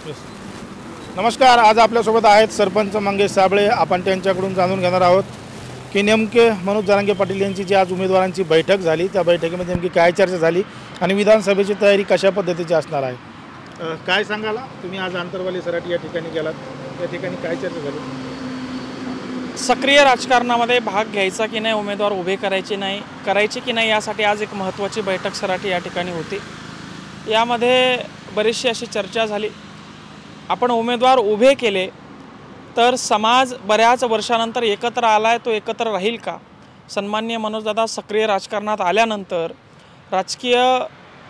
Yes. नमस्कार. आज आपल्यासोबत आहेत सरपंच मंगेश साबळे. आपण त्यांच्याकडून जाणून घेणार आहोत की नेमके मनोज जरांगे पाटील यांची जी आज उमेदवारांची बैठक झाली त्या बैठकीमध्ये नेमकी काय चर्चा झाली आणि विधानसभेची तयारी कशा पद्धतीची असणार आहे. काय सांगाला तुम्ही आज आंतरवाली सराटी या ठिकाणी गेलात, त्या ठिकाणी काय चर्चा झाली? सक्रिय राजकारणामध्ये भाग घ्यायचा की नाही, उमेदवार उभे करायचे की नाही यासाठी आज एक महत्त्वाची बैठक सराटी या ठिकाणी होती. यामध्ये बरीचशी अशी चर्चा झाली. आपण उमेदवार उभे केले तर समाज बऱ्याच वर्षानंतर एकत्र आलाय, तो एकत्र राहील का? सन्माननीय मनोजदादा सक्रिय राजकारणात आल्यानंतर राजकीय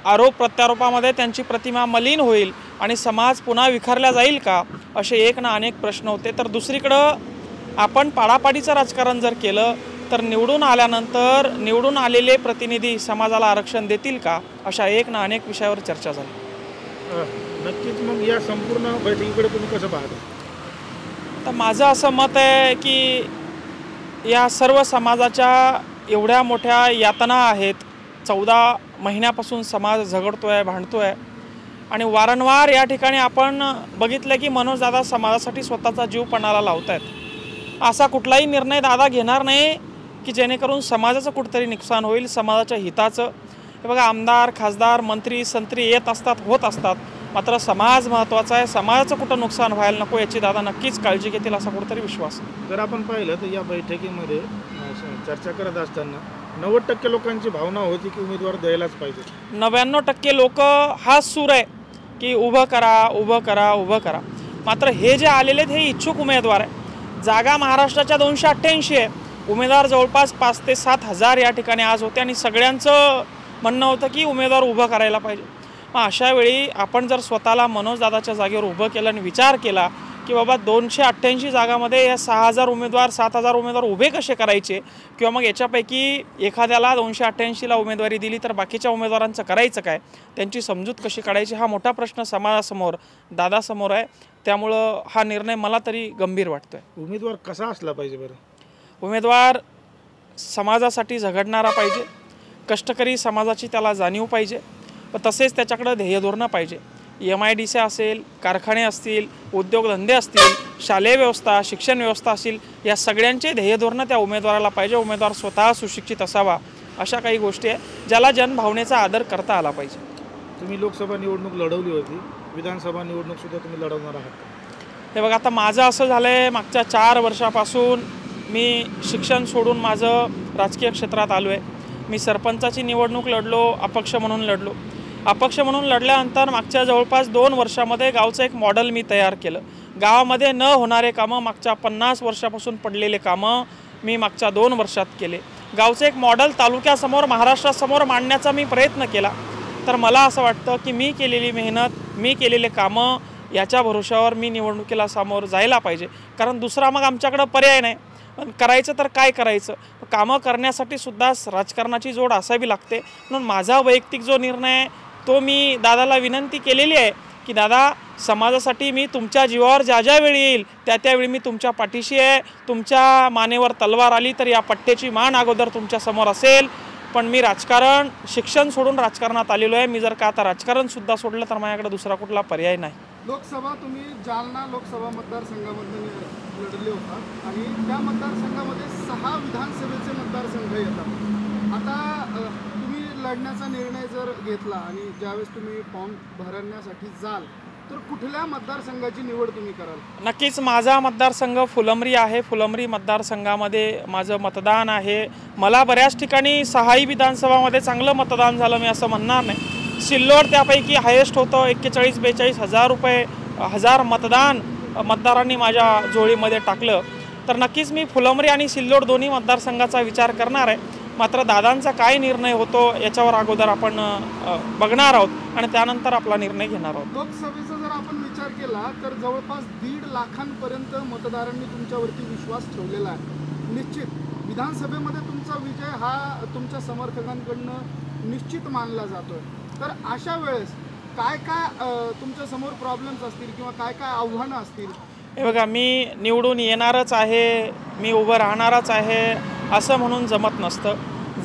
आरोप प्रत्यारोपामध्ये त्यांची प्रतिमा मलिन होईल आणि समाज पुन्हा विखरला जाईल का, असे एक ना अनेक प्रश्न होते. तर दुसरीकडं आपण पाडापाडीचं राजकारण जर केलं तर निवडून आल्यानंतर निवडून आलेले प्रतिनिधी समाजाला आरक्षण देतील का, अशा एक ना अनेक विषयावर चर्चा झाली. नक्कीच. मग या संपूर्ण बैठकीकडे तुम्ही कसं पाहता? तर माझं असं मत आहे की या सर्व समाजाच्या एवढ्या मोठ्या यातना आहेत. 14 महिन्यापासून समाज झगडतोय, भांडतोय आणि वारंवार या ठिकाणी आपण बघितलं की मनोजदादा समाजासाठी स्वतःचा जीव पणाला लावत आहेत. असा कुठलाही निर्णय दादा घेणार नाही की जेणेकरून समाजाचं कुठंतरी नुकसान होईल, समाजाच्या हिताचं. हे बघा, आमदार, खासदार, मंत्री, संत्री येत असतात, होत असतात, मात्र समाज महत्त्वाचा आहे. समाजाचं कुठं नुकसान व्हायला नको याची दादा नक्कीच काळजी घेतील असा कुठंतरी विश्वास. जर आपण पाहिलं तर या बैठकीमध्ये चर्चा करत असताना 90% लोकांची भावना होती की उमेदवार द्यायलाच पाहिजे. 99% लोक हाच सूर आहे की उभं करा, उभं करा, उभं करा. मात्र हे जे आलेले आहेत हे इच्छुक उमेदवार आहे. जागा महाराष्ट्राच्या 288 आहे. उमेदवार जवळपास 5 ते 7 हजार या ठिकाणी आज होते आणि सगळ्यांचं म्हणणं होतं की उमेदवार उभं करायला पाहिजे. मग अशा वेळी आपण जर स्वतःला मनोजदादाच्या जागेवर उभं केलं आणि विचार केला की बाबा 288 जागामध्ये या 6,000 उमेदवार 7,000 उमेदवार उभे कसे करायचे, किंवा मग याच्यापैकी एखाद्याला 288ला उमेदवारी दिली तर बाकीच्या उमेदवारांचं करायचं काय, त्यांची समजूत कशी काढायची, हा मोठा प्रश्न समाजासमोर, दादासमोर आहे. त्यामुळं हा निर्णय मला तरी गंभीर वाटतोय. उमेदवार कसा असला पाहिजे बरं? उमेदवार समाजासाठी झगडणारा पाहिजे, कष्टकरी समाजाची त्याला जाणीव पाहिजे, तसेच त्याच्याकडं ध्येयधोरणं पाहिजे. MIDC असेल, कारखाने असतील, उद्योगधंदे असतील, शालेय व्यवस्था, शिक्षण व्यवस्था असतील, या सगळ्यांचे ध्येयधोरणं त्या उमेदवाराला पाहिजे. उमेदवार स्वतः सुशिक्षित असावा, अशा काही गोष्टी आहे ज्याला जनभावनेचा आदर करता आला पाहिजे. तुम्ही लोकसभा निवडणूक लढवली होती, विधानसभा निवडणूकसुद्धा तुम्ही लढवणार आहात? हे बघा, आता माझं असं झालं आहे, मागच्या 4 वर्षापासून मी शिक्षण सोडून माझं राजकीय क्षेत्रात आलो आहे. मी सरपंचाची निवडणूक लढलो, अपक्ष म्हणून लढलो. अपक्ष म्हणून लढल्यानंतर मागच्या जवळपास 2 वर्षामध्ये गावचं एक मॉडेल मी तयार केलं. गावामध्ये न होणारे कामं, मागच्या 50 वर्षापासून पडलेले कामं मी मागच्या 2 वर्षात केले. गावचं एक मॉडेल तालुक्यासमोर, महाराष्ट्रासमोर मांडण्याचा मी प्रयत्न केला. तर मला असं वाटतं की मी केलेली मेहनत, मी केलेले कामं याच्या भरोशावर मी निवडणुकीला समोर जायला पाहिजे. कारण दुसरा मग आमच्याकडं पर्याय नाही. करायचं तर काय करायचं, कामं करण्यासाठी सुद्धा राजकारणाची जोड असावी लागते. म्हणून माझा वैयक्तिक जो निर्णय आहे तो मी दादाला विनंती केलेली आहे की दादा, समाजासाठी मी तुमच्या जीवावर ज्या ज्या वेळी येईल त्यावेळी मी तुमच्या पाठीशी आहे. तुमच्या मानेवर तलवार आली तर या पट्ट्याची मान अगोदर तुमच्यासमोर असेल. पण मी राजकारण, शिक्षण सोडून राजकारणात आलेलो आहे. मी जर का आता राजकारणसुद्धा सोडलं तर माझ्याकडे दुसरा कुठला पर्याय नाही. लोकसभा तुम्ही जालना लोकसभा मतदारसंघामध्ये लढले होता आणि त्या मतदारसंघामध्ये 6 विधानसभेचे मतदारसंघ येतात. आता तुम्ही लढण्याचा निर्णय जर घेतला आणि ज्यावेळेस तुम्ही फॉर्म भरण्यासाठी जाल तर कुठल्या मतदारसंघाची निवड तुम्ही कराल? नक्कीच माझा मतदारसंघ फुलंब्री आहे. फुलंब्री मतदारसंघामध्ये माझं मतदान आहे. मला बऱ्याच ठिकाणी 6ही विधानसभामध्ये चांगलं मतदान झालं, मी असं म्हणणार नाही. सिल्लोड त्यापैकी हायेस्ट होतं. 41-42 हजार मतदारांनी माझ्या जोडीमध्ये टाकलं. तर नक्कीच मी फुलंब्री आणि सिल्लोड दोन्ही मतदारसंघाचा विचार करणार आहे. मात्र दादांचा काय निर्णय होतो याच्यावर अगोदर आपण बघणार आहोत आणि त्यानंतर आपला निर्णय घेणार आहोत. लोकसभेचा जर आपण विचार केला तर जवळपास 1.5 लाखांपर्यंत मतदारांनी तुमच्यावरती विश्वास ठेवलेला आहे. निश्चित विधानसभेमध्ये तुमचा विजय हा तुमच्या समर्थकांकडनं निश्चित मानला जातोय. तर अशा वेळेस काय तुमच्या समोर प्रॉब्लेम्स असतील किंवा काय आव्हानं असतील? हे बघा, मी निवडून येणारच आहे, मी उभं राहणारच आहे असं म्हणून जमत नसतं.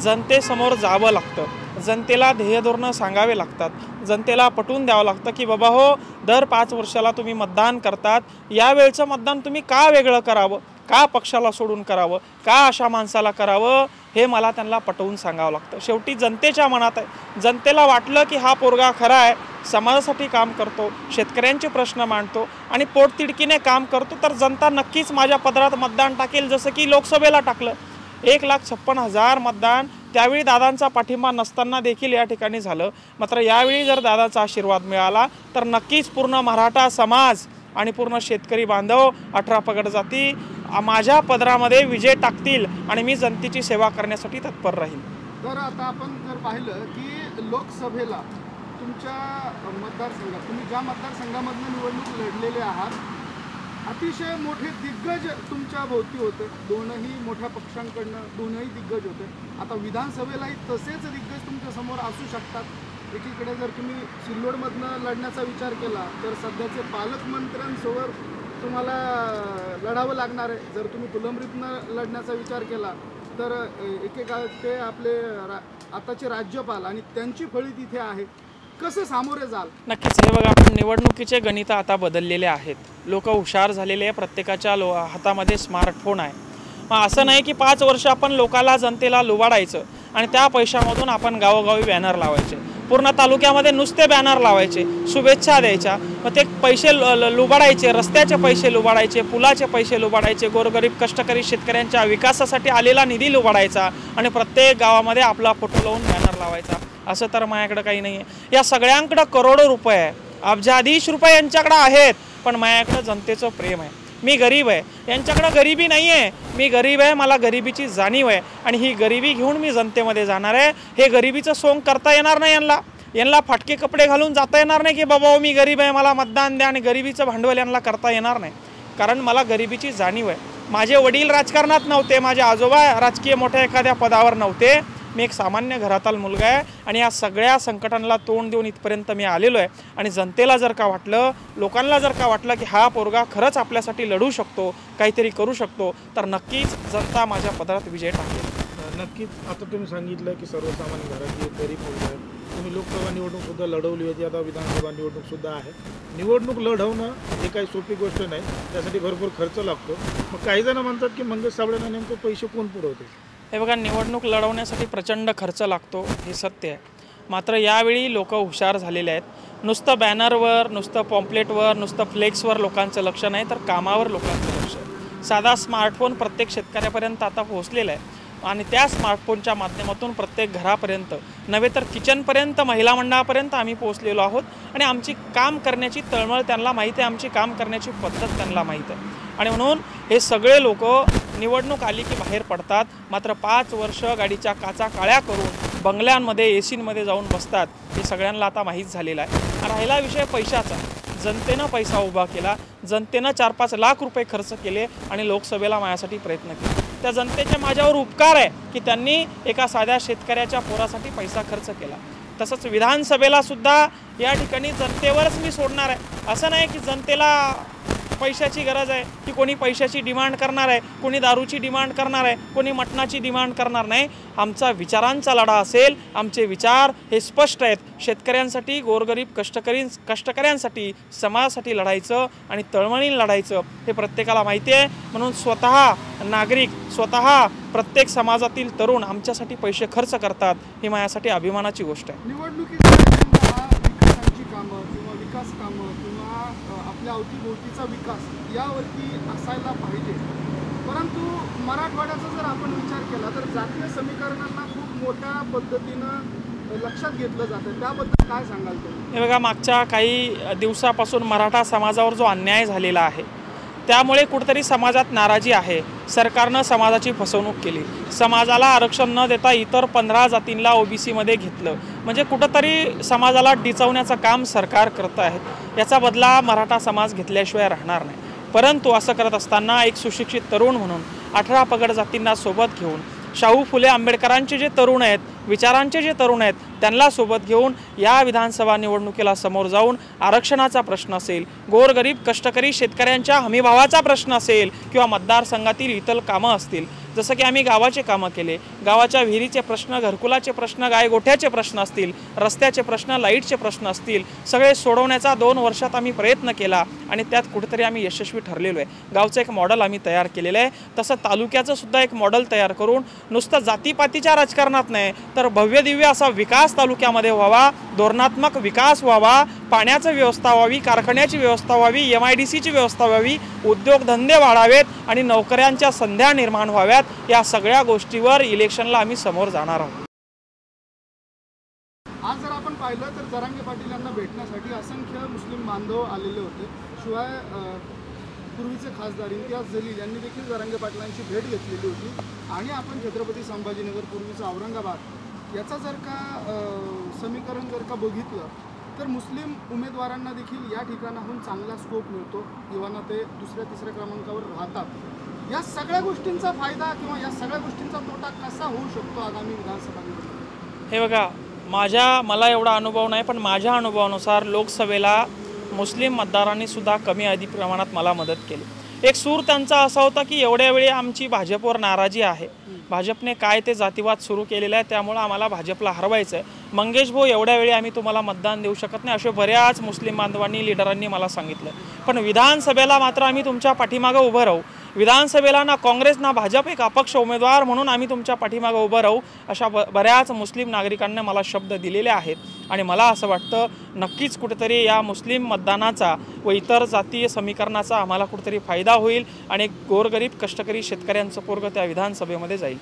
जनतेसमोर जावं लागतं. जनतेला ध्येयधोरणं सांगावे लागतात, जनतेला पटवून द्यावं लागतं की बाबा हो, दर 5 वर्षाला तुम्ही मतदान करतात, यावेळचं मतदान तुम्ही का वेगळं करावं, का पक्षाला सोडून करावं, का अशा माणसाला करावं, हे मला त्यांना पटवून सांगावं लागतं. शेवटी जनतेच्या मनात आहे. जनतेला वाटलं की हा पोरगा खरा आहे, समाजासाठी काम करतो, शेतकऱ्यांचे प्रश्न मांडतो आणि पोटतिडकीने काम करतो, तर जनता नक्कीच माझ्या पदरात मतदान टाकेल, जसं की लोकसभेला टाकलं. 1,56,000 मतदान त्यावेळी दादांचा पाठिंबा नसताना देखील या ठिकाणी झालं. मात्र यावेळी जर दादाचा आशीर्वाद मिळाला तर नक्कीच पूर्ण मराठा समाज आणि पूर्ण शेतकरी बांधव 18 पगड जाती माझ्या पदरामध्ये विजय टाकतील आणि मी जनतेची सेवा करण्यासाठी तत्पर राहील. तर आता आपण जर पाहिलं की लोकसभेला तुमच्या मतदारसंघात तुम्ही ज्या मतदारसंघामधून निवडणूक लढलेले आहात, अतिशय मोठे दिग्गज तुमच्या भोवती होते, दोनही मोठ्या पक्षांकडनं दोनही दिग्गज होते. आता विधानसभेलाही तसेच दिग्गज तुमच्या समोर असू शकतात. एकीकडे जर तुम्ही सिल्लोडमधनं लढण्याचा विचार केला तर सध्याचे पालकमंत्र्यांसोबत तुम्हाला लढावं लागणार आहे. जर तुम्ही फुलंब्रीतनं लढण्याचा विचार केला तर एकेकाळचे आपले आताचे राज्यपाल आणि त्यांची फळी तिथे आहे. कसं सामोरे जाल? नक्कीच. हे बघा, आपण निवडणुकीचे गणित आता बदललेले आहेत. लोक हुशार झालेले आहे, प्रत्येकाच्या हातामध्ये स्मार्टफोन आहे. मग असं नाही की 5 वर्ष आपण लोकाला जनतेला लुबाडायचं आणि त्या पैशामधून आपण गावोगावी बॅनर लावायचे, पूर्ण तालुक्यामध्ये नुसते बॅनर लावायचे, शुभेच्छा द्यायच्या, मग ते पैसे लुबाडायचे, रस्त्याचे पैसे लुबाडायचे, पुलाचे पैसे लुबाडायचे, गोरगरीब कष्टकरी शेतकऱ्यांच्या विकासासाठी आलेला निधी लुबाडायचा आणि प्रत्येक गावामध्ये आपला फोटो लावून बॅनर लावायचा. असं तर माझ्याकडं काही नाही आहे. या सगळ्यांकडं करोडो रुपये आहे, अब्जाधीश रुपये यांच्याकडं आहेत, पण माझ्याकडं जनतेचं प्रेम आहे. मी गरीब आहे, यांच्याकडं गरिबी नाही आहे. मी गरीब आहे, मला गरिबीची जाणीव आहे आणि ही गरिबी घेऊन मी जनतेमध्ये जाणार आहे. हे गरिबीचं सोंग करता येणार नाही यांना फाटके कपडे घालून जाता येणार नाही की बाबा मी गरीब आहे, मला मतदान द्या, आणि गरिबीचं भांडवल यांना करता येणार नाही. कारण मला गरिबीची जाणीव आहे. माझे वडील राजकारणात नव्हते, माझे आजोबा राजकीय मोठ्या एखाद्या पदावर नव्हते. मी एक सामान्य घरातील मुलगा आहे आणि या सगळ्या संकटांना तोंड देऊन इथपर्यंत मी आलेलो आहे. आणि जनतेला जर का वाटलं, लोकांना जर का वाटलं की हा पोरगा खरंच आपल्यासाठी लढू शकतो, काहीतरी करू शकतो, तर नक्कीच जनता माझ्या पदरात विजय टाकेल. नक्कीच. आता तुम्ही सांगितलं की सर्वसामान्य घरातली गरीब मुलगा आहे. तुम्ही लोकसभा निवडणूकसुद्धा लढवली होती, आता विधानसभा निवडणूकसुद्धा आहे. निवडणूक लढवणं हे काही सोपी गोष्ट नाही, त्यासाठी भरपूर खर्च लागतो. मग काही जण म्हणतात की मंगेश साबळेंना नेमकं पैसे कोण पुरवते? हे बघा, निवडणूक लढवण्यासाठी प्रचंड खर्च लागतो, हे सत्य आहे. मात्र यावेळी लोक हुशार झालेले आहेत. नुसतं बॅनरवर, नुसतं पॉम्पलेटवर, नुसतं फ्लेक्सवर लोकांचं लक्ष नाही, तर कामावर लोकांचं लक्ष आहे. साधा स्मार्टफोन प्रत्येक शेतकऱ्यापर्यंत आता पोहोचलेला आहे आणि त्या स्मार्टफोनच्या माध्यमातून प्रत्येक घरापर्यंत नव्हे तर किचनपर्यंत, महिला मंडळापर्यंत आम्ही पोहोचलेलो आहोत. आणि आमची काम करण्याची तळमळ त्यांना माहीत आहे, आमची काम करण्याची पद्धत त्यांना माहीत आहे. आणि म्हणून हे सगळे लोक निवडणूक आली की बाहेर पडतात, मात्र 5 वर्ष गाडीच्या काचा काळ्या करून बंगल्यांमध्ये, एसींमध्ये जाऊन बसतात. हे सगळ्यांना आता माहीत झालेलं आहे. राहिला विषय पैशाचा, जनतेनं पैसा उभा केला, जनतेनं 4-5 लाख रुपये खर्च केले आणि लोकसभेला माझ्यासाठी प्रयत्न केले. त्या जनतेचे माझ्यावर उपकार आहे की त्यांनी एका साध्या शेतकऱ्याच्या पोरासाठी पैसा खर्च केला. तसंच विधानसभेला सुद्धा या ठिकाणी जनतेवरच मी सोडणार आहे. असं नाही की जनतेला पैशाची गरज आहे की कोणी पैशाची डिमांड करणार आहे, कोणी दारूची डिमांड करणार आहे, कोणी मटणाची डिमांड करणार नाही. आमचा विचारांचा लढा असेल. आमचे विचार हे स्पष्ट आहेत. शेतकऱ्यांसाठी, गोरगरीब कष्टकऱ्यांसाठी, समाजासाठी लढायचं आणि तळमळीने लढायचं हे प्रत्येकाला माहिती आहे. म्हणून स्वतः नागरिक, स्वतः प्रत्येक समाजातील तरुण आमच्यासाठी पैसे खर्च करतात, ही माझ्यासाठी अभिमानाची गोष्ट आहे. निवडणुकीचा विकासाची कामं किंवा विकास कामं किंवा आपल्या अवतीभोवतीचा विकास यावरती असायला पाहिजे. परंतु मराठवाड्याचा जर आपण विचार केला तर जातीय समीकरणांना खूप मोठ्या पद्धतीनं लक्षात घेतलं जातं. त्याबद्दल काय सांगाल तुम्ही? हे बघा, मागच्या काही दिवसापासून मराठा समाजावर जो अन्याय झालेला आहे त्यामुळे कुठेतरी समाजात नाराजी आहे. सरकारनं समाजाची फसवणूक केली, समाजाला आरक्षण न देता इतर 15 जातींना ओबीसीमध्ये घेतलं, म्हणजे कुठंतरी समाजाला डिचवण्याचं काम सरकार करत आहे. याचा बदला मराठा समाज घेतल्याशिवाय राहणार नाही. परंतु असं करत असताना एक सुशिक्षित तरुण म्हणून 18 पगड जातींना सोबत घेऊन, शाहू फुले आंबेडकरांचे जे तरुण आहेत, विचारांचे जे तरुण आहेत, त्यांना सोबत घेऊन या विधानसभा निवडणुकीला समोर जाऊन आरक्षणाचा प्रश्न असेल, गोरगरीब कष्टकरी शेतकऱ्यांच्या हमीभावाचा प्रश्न असेल किंवा मतदारसंघातील इतर कामं असतील, जसं की आम्ही गावाचे कामं केले, गावाच्या विहिरीचे प्रश्न, घरकुलाचे प्रश्न, गायगोठ्याचे प्रश्न असतील, रस्त्याचे प्रश्न, लाईटचे प्रश्न असतील, सगळे सोडवण्याचा 2 वर्षात आम्ही प्रयत्न केला आणि त्यात कुठेतरी आम्ही यशस्वी ठरलेलो आहे। गावचं एक मॉडेल आम्ही तयार केलेलं आहे। तसं तालुक्याचं सुद्धा एक मॉडेल तयार करून नुसतं जातीपातीच्या राजकारणात नाही तर भव्य दिव्य असा विकास तालुक्यामध्ये व्हावा, धोरणात्मक विकास व्हावा, पाण्याची व्यवस्था व्हावी, कारखान्याची व्यवस्था व्हावी, MIDCची व्यवस्था व्हावी, उद्योगधंदे वाढावेत आणि नोकऱ्यांच्या संध्या निर्माण व्हाव्यात। या सगळ्या गोष्टीवर इलेक्शनला आम्ही समोर जाणार आहोत। आज जर आपण पाहिलं तर जरांगे पाटील यांना भेटण्यासाठी असंख्य मुस्लिम बांधव आलेले होते। शिवाय पूर्वीचे खासदार इम्तियाज जलील यांनी देखील जरांगे पाटलांची भेट घेतलेली होती आणि आपण छत्रपती संभाजीनगर पूर्वीचं औरंगाबाद याचा जर का समीकरण जर का बघितलं तर मुस्लिम उमेदवारांना देखील या ठिकाणाहून चांगला स्कोप मिळतो, किंवा ते दुसऱ्या तिसऱ्या क्रमांकावर राहतात। या सगळ्या गोष्टींचा फायदा किंवा या सगळ्या गोष्टींचा तोटा कसा होऊ शकतो आगामी विधानसभा निवडणुकीत? हे बघा, मला एवढा अनुभव नाही, पण माझ्या अनुभवानुसार लोकसभेला मुस्लिम मतदारांनी सुद्धा कमी अधिक प्रमाणात मला मदत केली। एक सूर त्यांचा असा होता की एवढ्या वेळी आमची भाजपवर नाराजी आहे, भाजपने काय ते जातीवाद सुरू केलेला आहे, त्यामुळे आम्हाला भाजपला हरवायचं आहे। मंगेश भाऊ, एवढ्या वेळी आम्ही तुम्हाला मतदान देऊ शकत नाही, असे बऱ्याच मुस्लिम बांधवांनी, लिडरांनी मला सांगितलं। पण विधानसभेला मात्र आम्ही तुमच्या पाठीमागं उभं राहू, विधानसभेला ना काँग्रेस ना भाजप एक अपक्ष उमेदवार म्हणून आम्ही तुमच्या पाठीमागं उभं राहू, अशा बऱ्याच मुस्लिम नागरिकांनी मला शब्द दिलेले आहेत। आणि मला असं वाटतं नक्कीच कुठेतरी या मुस्लिम मतदानाचा व इतर जातीय समीकरणाचा आम्हाला कुठेतरी फायदा होईल आणि गोरगरीब कष्टकरी शेतकऱ्यांचं पोरग त्या विधानसभेमध्ये जाईल।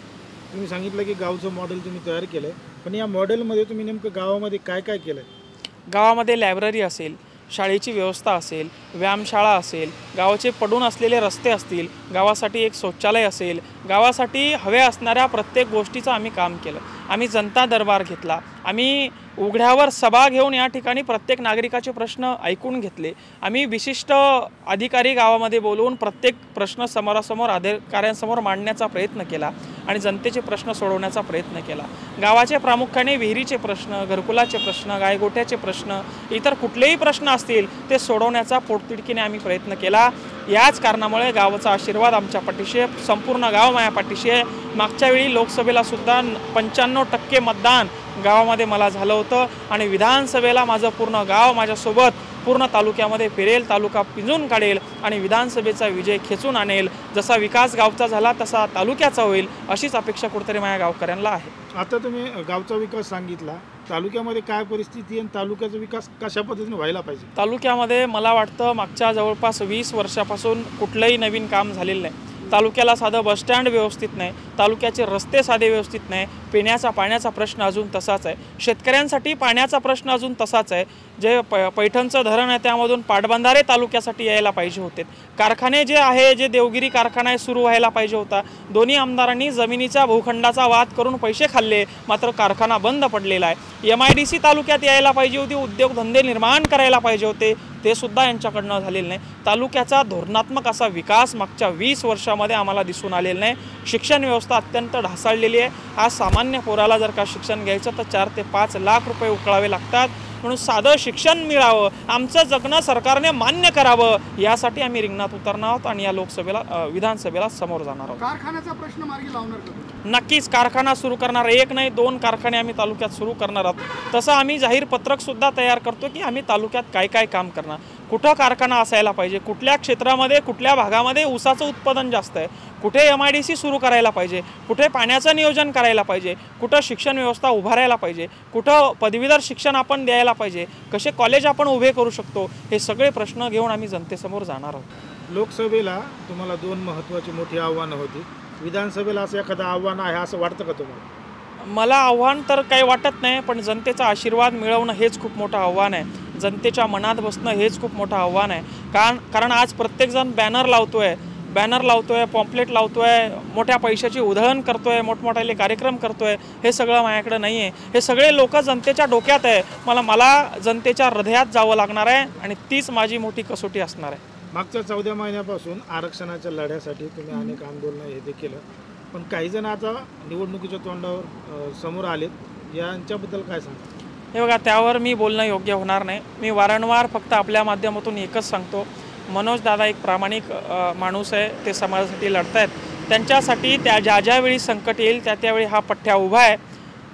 तुम्ही सांगितलं की गावचं मॉडेल तुम्ही तयार केलं आहे, पण या मॉडेलमध्ये तुम्ही नेमकं गावामध्ये काय काय केलं आहे? गावामध्ये लायब्ररी असेल, शाळेची व्यवस्था असेल, व्यायामशाळा असेल, गावाचे पडून असलेले रस्ते असतील, गावासाठी एक शौचालय असेल, गावासाठी हव्या असणाऱ्या प्रत्येक गोष्टीचं आम्ही काम केलं। आम्ही जनता दरबार घेतला, आम्ही उघड्यावर सभा घेऊन या ठिकाणी प्रत्येक नागरिकाचे प्रश्न ऐकून घेतले, आम्ही विशिष्ट अधिकारी गावामध्ये बोलवून प्रत्येक प्रश्न समोरासमोर अधिकाऱ्यांसमोर मांडण्याचा प्रयत्न केला आणि जनतेचे प्रश्न सोडवण्याचा प्रयत्न केला। गावाचे प्रामुख्याने विहिरीचे प्रश्न, घरकुलाचे प्रश्न, गायगोठ्याचे प्रश्न, इतर कुठलेही प्रश्न असतील ते सोडवण्याचा पोटतिडकीने आम्ही प्रयत्न केला। याच कारणामुळे गावाचा आशीर्वाद आमच्या पाठीशी आहे, संपूर्ण गाव माझ्या पाठीशी आहे। मागच्या वेळी लोकसभेला सुद्धा 95% मतदान गावामध्ये मला झालं होतं आणि विधानसभेला माझं पूर्ण गाव माझ्यासोबत पूर्ण तालुक्यामध्ये फिरेल, तालुका पिंजून काढेल आणि विधानसभेचा विजय खेचून आणेल। जसा विकास गावचा झाला तसा तालुक्याचा होईल, अशीच अपेक्षा कुठेतरी माझ्या गावकऱ्यांना आहे। आता तुम्ही गावचा विकास सांगितला, तालुक्यामध्ये काय परिस्थिती आणि तालुक्याचा विकास कशा पद्धतीने व्हायला पाहिजे? तालुक्यामध्ये मला वाटतं मागच्या जवळपास 20 वर्षापासून कुठलंही नवीन काम झालेलं नाही। तालुक्याला साधं बसस्टँड व्यवस्थित नाही, तालुक्याचे रस्ते साधे व्यवस्थित नाही, पिण्याचा पाण्याचा प्रश्न अजून तसाच आहे, शेतकऱ्यांसाठी पाण्याचा प्रश्न अजून तसाच आहे। जे पैठणचं धरण आहे त्यामधून पाटबंधारे तालुक्यासाठी यायला पाहिजे होते, कारखाने जे आहे, जे देवगिरी कारखाना आहे सुरू व्हायला पाहिजे होता। दोन्ही आमदारांनी जमिनीच्या भूखंडाचा वाद करून पैसे खाल्ले, मात्र कारखाना बंद पडलेला आहे। MIDC तालुक्यात यायला पाहिजे होती, उद्योगधंदे निर्माण करायला पाहिजे होते, ते सुद्धा यांच्याकडनं झालेलं नाही। तालुक्याचा धोरणात्मक असा विकास मागच्या 20 वर्षामध्ये आम्हाला दिसून आलेला नाही। शिक्षण व्यवस्था अत्यंत ढासळलेली आहे। आज सामान्य पोराला जर का शिक्षण घ्यायचं तर 4 ते 5 लाख रुपये उकळावे लागतात, म्हणून साधं शिक्षण मिळावं, आमचं जगणं सरकारने मान्य करावं, यासाठी आम्ही रिंगणात उतरणार आहोत आणि या लोकसभेला विधानसभेला समोर जाणार आहोत। कारखान्याचा प्रश्न मार्गी लावणार का? नक्कीच कारखाना सुरू करणार, एक नाही 2 कारखाने आम्ही तालुक्यात सुरू करणार आहोत। तसं आम्ही जाहीर पत्रकसुद्धा तयार करतो की आम्ही तालुक्यात काय काय काम करणार, कुठं कारखाना असायला पाहिजे, कुठल्या क्षेत्रामध्ये कुठल्या भागामध्ये ऊसाचं उत्पादन जास्त आहे, कुठे MIDC सुरू करायला पाहिजे, कुठे पाण्याचं नियोजन करायला पाहिजे, कुठं शिक्षण व्यवस्था उभारायला पाहिजे, कुठं पदवीधर शिक्षण आपण द्यायला पाहिजे, कसे कॉलेज आपण उभे करू शकतो, हे सगळे प्रश्न घेऊन आम्ही जनतेसमोर जाणार आहोत। लोकसभेला तुम्हाला 2 महत्त्वाची मोठी आव्हानं होती, विधानसभेला असं एखादं आव्हान आहे असं वाटतं का तुम्हाला? मला आव्हान तर काही वाटत नाही, पण जनतेचा आशीर्वाद मिळवणं हेच खूप मोठं आव्हान आहे, जनतेच्या मनात बसणं हेच खूप मोठं आव्हान आहे। कारण आज प्रत्येकजण बॅनर लावतोय, पॉम्पलेट लावतोय, मोठ्या पैशाची उधळण करतोय, मोठमोठे कार्यक्रम करतोय, हे सगळं माझ्याकडे नाही आहे। हे सगळे लोक जनतेच्या डोक्यात आहे, मला जनतेच्या हृदयात जावं लागणार आहे आणि तीच माझी मोठी कसोटी असणार आहे। मागच्या 14 महिन्यापासून आरक्षणाच्या लढ्यासाठी तुम्ही अनेक आंदोलनं हे देखील, पण काही जण आता निवडणुकीच्या तोंडावर समोर आलेत, यांच्याबद्दल काय सांगा? हे बघा, त्यावर मी बोलणं योग्य होणार नाही। मी वारंवार फक्त आपल्या माध्यमातून एकच सांगतो, मनोज दादा एक प्रामाणिक माणूस आहे, ते समाजासाठी लढत आहेत, त्यांच्यासाठी त्या ज्या ज्यावेळी संकट येईल त्यावेळी हा पठ्ठ्या उभा आहे।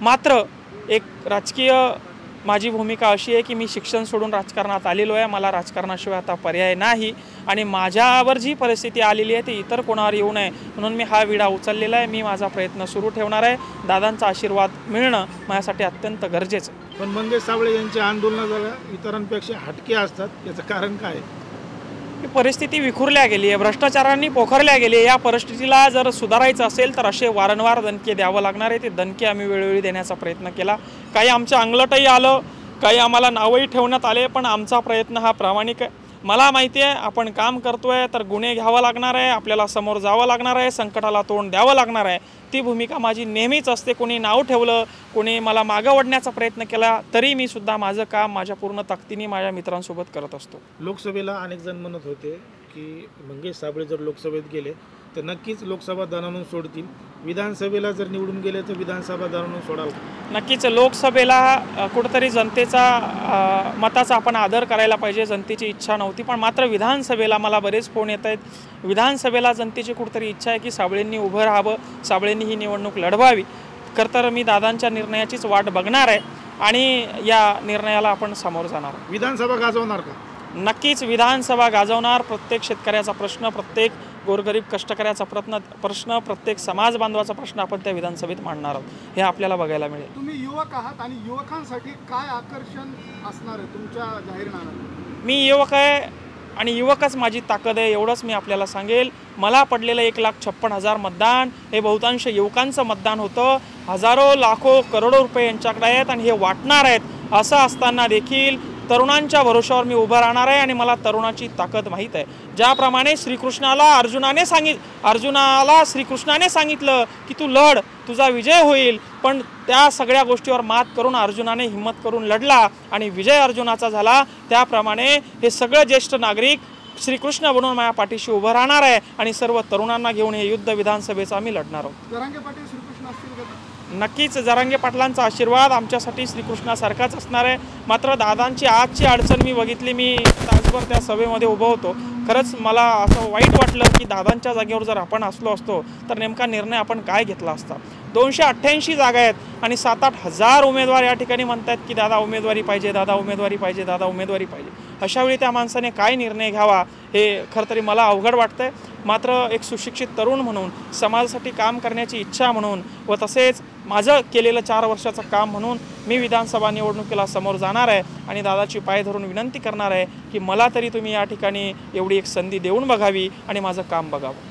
मात्र एक राजकीय माझी भूमिका अशी आहे की मी शिक्षण सोडून राजकारणात आलेलो आहे, मला राजकारणाशिवाय आता पर्याय नाही आणि माझ्यावर जी परिस्थिती आलेली आहे ती इतर कोणावर येऊ नये म्हणून मी हा विडा उचललेला आहे। मी माझा प्रयत्न सुरू ठेवणार आहे। दादांचा आशीर्वाद मिळणं माझ्यासाठी अत्यंत गरजेचं आहे। पण मंगेश साबळे यांची आंदोलनं जरा इतरांपेक्षा हटके असतात, याचं कारण काय आहे? ही परिस्थिती विखुरल्या गेली आहे, भ्रष्टाचारांनी पोखरल्या गेली आहे। या परिस्थितीला जर सुधारायचं असेल तर असे वारंवार दणके द्यावं लागणार आहे। ते दणके आम्ही वेळोवेळी देण्याचा प्रयत्न केला, काही आमच्या अंगलटही आलं, काही आम्हाला नावही ठेवण्यात आले, पण आमचा प्रयत्न हा प्रामाणिक आहे। मला माहिती आहे आपण काम करतोय तर गुन्हे घ्यावं लागणार आहे, आपल्याला समोर जावं लागणार आहे, संकटाला तोंड द्यावं लागणार आहे। ती भूमिका माझी नेहमीच असते। कोणी नाव ठेवलं, कोणी मला मागं ओढण्याचा प्रयत्न केला तरी मी सुद्धा माझं काम माझ्या पूर्ण ताकदीने माझ्या मित्रांसोबत करत असतो। लोकसभेला अनेक जण म्हणत होते की मंगेश साबळे जर लोकसभेत गेले तर नक्कीच लोकसभा दणाणून सोडतील, विधानसभेला जर निवडून गेले तर विधानसभा दणाणून सोडाल? नक्कीच लोकसभेला कुठंतरी जनतेचा मताचा आपण आदर करायला पाहिजे, जनतेची इच्छा नव्हती, पण मात्र विधानसभेला मला बरेच फोन येत आहेत। विधानसभेला जनतेची कुठंतरी इच्छा आहे की साबळेंनी उभं राहावं, साबळेंनी ही निवडणूक लढवावी। खरं तर मी दादांच्या निर्णयाचीच वाट बघणार आहे आणि या निर्णयाला आपण समोर जाणार। विधानसभा गाजवणार का? नक्कीच विधानसभा गाजवणार। प्रत्येक शेतकऱ्याचा प्रश्न, प्रत्येक गोरगरीब कष्टकऱ्याचा प्रश्न, प्रत्येक समाज बांधवाचा प्रश्न आपण त्या विधानसभेत मांडणार आहोत, हे आपल्याला बघायला मिळेल। तुम्ही युवक आहात आणि युवकांसाठी काय आकर्षण असणार आहे तुमच्या जाहीरनाम्यात? मी युवक आहे आणि युवकच माझी ताकद आहे, एवढंच मी आपल्याला सांगेल। मला पडलेलं 1,56,000 मतदान हे बहुतांश युवकांचं मतदान होतं। हजारो लाखो करोडो रुपये यांच्याकडे आहेत आणि हे वाटणार आहेत। असं असताना देखील तरुणांच्या भरोशावर मी उभं राहणार आहे आणि मला तरुणाची ताकद माहीत आहे। ज्याप्रमाणे अर्जुनाला श्रीकृष्णाने सांगितलं की तू लढ, तुझा विजय होईल, पण त्या सगळ्या गोष्टीवर मात करून अर्जुनाने हिम्मत करून लढला आणि विजय अर्जुनाचा झाला। त्याप्रमाणे हे सगळं ज्येष्ठ नागरिक श्रीकृष्ण बनून माझ्या पाठीशी उभं राहणार आहे आणि सर्व तरुणांना घेऊन हे युद्ध विधानसभेचं आम्ही लढणार आहोत। जरांगे पाटील श्रीकृष्ण असतील का? नक्कीच जरांगे पाटलांचा आशीर्वाद आमच्यासाठी श्रीकृष्णासारखाच असणार आहे। मात्र दादांची आजची अडचण मी बघितली, मी तासभर त्या सभेमध्ये उभं होतो। खरंच मला असं वाईट वाटलं की दादांच्या जागेवर जर आपण असलो असतो तर नेमका निर्णय आपण काय घेतला असता। 288 जागा आहेत आणि 7-8 हजार उमेदवार या ठिकाणी म्हणतात की दादा उमेदवारी पाहिजे, दादा उमेदवारी पाहिजे, दादा उमेदवारी पाहिजे। अशावेळी त्या माणसाने काय निर्णय घ्यावा हे खरं तरी मला अवघड वाटतंय। मात्र एक सुशिक्षित तरुण म्हणून, समाजासाठी काम करण्याची इच्छा म्हणून व तसेच माझं केलेलं 4 वर्षाचं काम म्हणून मी विधानसभा निवडणुकीला समोर जाणार आहे आणि दादाची पाय धरून विनंती करणार आहे की मला तरी तुम्ही या ठिकाणी एवढी एक संधी देऊन बघावी आणि माझं काम बघावं।